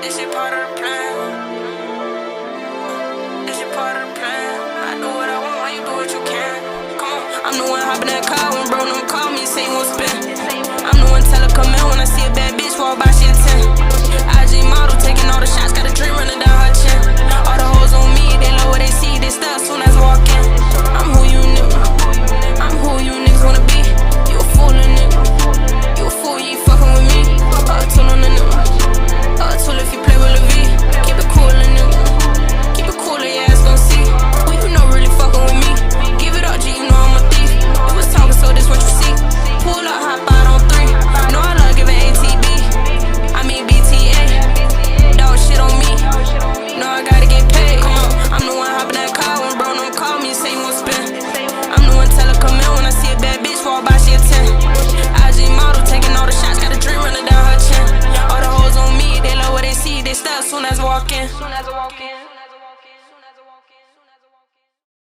This shit part of the plan. This shit part of the plan. I do what I want while you do what you can. Come on. I'm the one hopping that car when bro don't call me, say you won't spin. I'm the one tell her come in when I see a bad bitch walk by, she a 10. IG model taking all the shots, got a dream running down her chin. All the hoes on me, they love what they see, they stare soon as I walk in. I'm who you niggas wanna be. You a fool, little nigga. You a fool, you ain't fucking with me. Tool on the nigga. Tool if you play with Lil V. Keep it cool, little nigga. Keep it cool, your ass gon' see. Who you know really fucking with me? Give it up, G, you know I'm a thief. It was talking, so this what you see. Pull up, hop out on 3. Know I love giving ATB. I mean BTA. Dog shit on me. Know I gotta get paid. Come on, I'm the one hopping that car when bro don't call me, say you won't spin. I'm the one tell her come in when I see a bad bitch walk by, she a 10. IG model taking all the shots, got a dream running down her chin. All the hoes on me, they love what they see, they stare soon as I walk in.